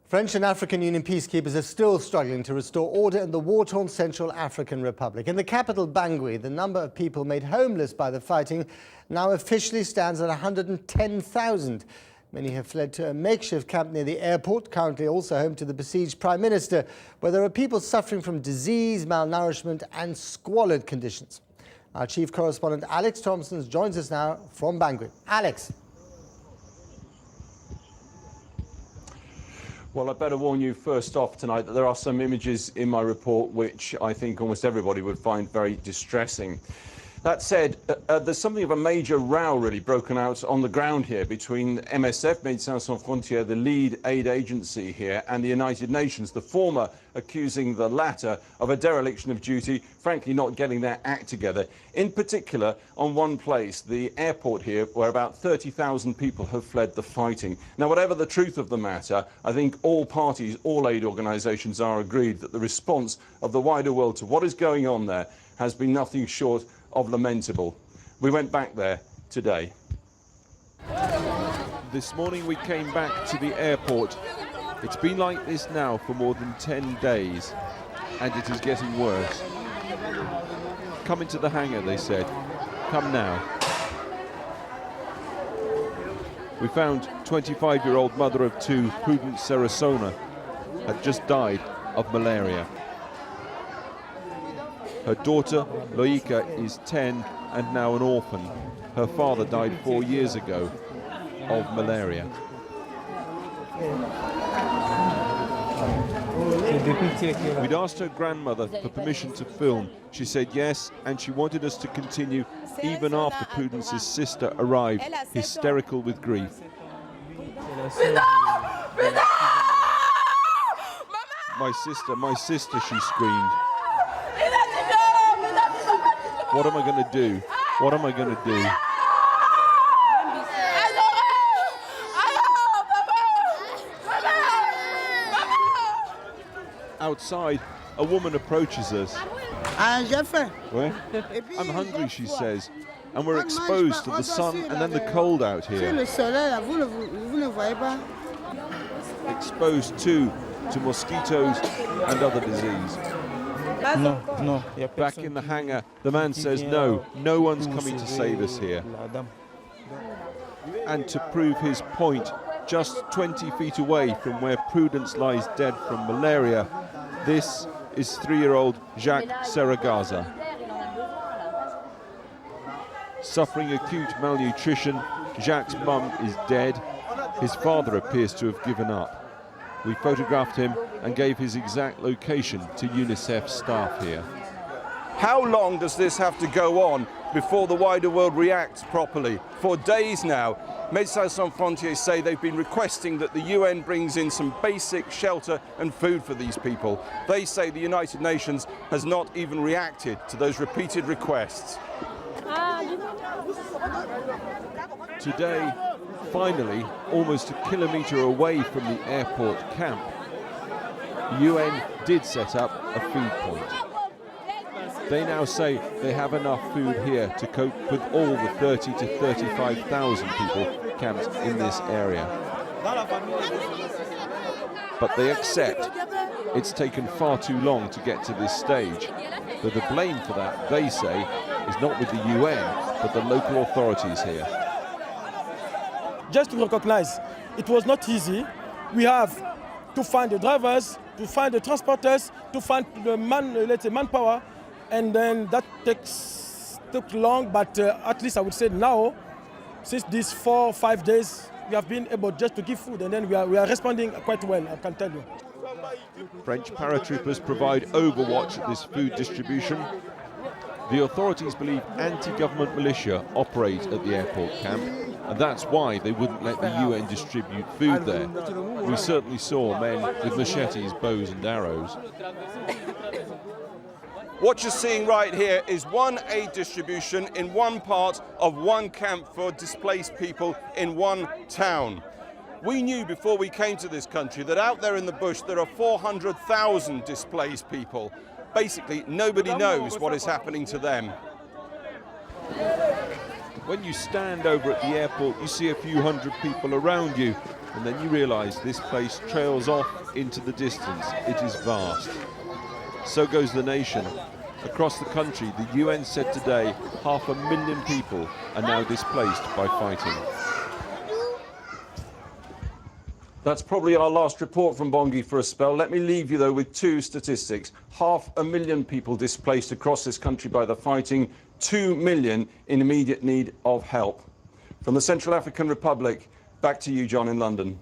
French and African Union peacekeepers are still struggling to restore order in the war-torn Central African Republic. In the capital, Bangui, the number of people made homeless by the fighting now officially stands at 110,000. Many have fled to a makeshift camp near the airport, currently also home to the besieged Prime Minister, where there are people suffering from disease, malnourishment and squalid conditions. Our chief correspondent Alex Thomson joins us now from Bangui. Alex. Well, I better warn you first off tonight that there are some images in my report which I think almost everybody would find very distressing. That said, there's something of a major row really broken out on the ground here between MSF, Médecins Sans Frontières, the lead aid agency here, and the United Nations, the former accusing the latter of a dereliction of duty, frankly not getting their act together. In particular, on one place, the airport here, where about 30,000 people have fled the fighting. Now, whatever the truth of the matter, I think all parties, all aid organisations are agreed that the response of the wider world to what is going on there has been nothing short of lamentable. We went back there today. This morning we came back to the airport. It's been like this now for more than 10 days, and it is getting worse. Come into the hangar, they said. Come now. We found 25-year-old mother of two, Prudence Sarasona, had just died of malaria. Her daughter, Loika, is 10 and now an orphan. Her father died 4 years ago of malaria. We'd asked her grandmother for permission to film. She said yes, and she wanted us to continue even after Prudence's sister arrived, hysterical with grief. My sister, she screamed. What am I going to do? What am I going to do? Outside, a woman approaches us. I'm hungry, she says, and we're exposed to the sun and then the cold out here. Exposed too to mosquitoes and other disease. No. Back in the hangar, the man says no one's coming to save us here. And to prove his point, just 20 feet away from where Prudence lies dead from malaria, this is 3-year-old Jacques Serragaza. Suffering acute malnutrition, Jacques' mum is dead. His father appears to have given up. We photographed him and gave his exact location to UNICEF staff here. How long does this have to go on before the wider world reacts properly? For days now, Médecins Sans Frontières say they've been requesting that the UN brings in some basic shelter and food for these people. They say the United Nations has not even reacted to those repeated requests. Today, finally, almost a kilometre away from the airport camp, the UN did set up a food point. They now say they have enough food here to cope with all the 30 to 35,000 people camped in this area. But they accept it's taken far too long to get to this stage. But the blame for that, they say, is not with the UN, but the local authorities here. Just to recognize, it was not easy. We have to find the drivers, to find the transporters, to find the manpower, and then that took long, but at least I would say now, since these 4 or 5 days, we have been able just to give food, and then we are responding quite well, I can tell you. French paratroopers provide overwatch at this food distribution. The authorities believe anti-government militia operate at the airport camp, and that's why they wouldn't let the UN distribute food there. We certainly saw men with machetes, bows and arrows. What you're seeing right here is one aid distribution in one part of one camp for displaced people in one town. We knew before we came to this country that out there in the bush there are 400,000 displaced people. Basically, nobody knows what is happening to them. When you stand over at the airport, you see a few hundred people around you. And then you realise this place trails off into the distance. It is vast. So goes the nation. Across the country, the UN said today 500,000 people are now displaced by fighting. That's probably our last report from Bangui for a spell. Let me leave you, though, with two statistics. 500,000 people displaced across this country by the fighting, 2 million in immediate need of help. From the Central African Republic, back to you, John, in London.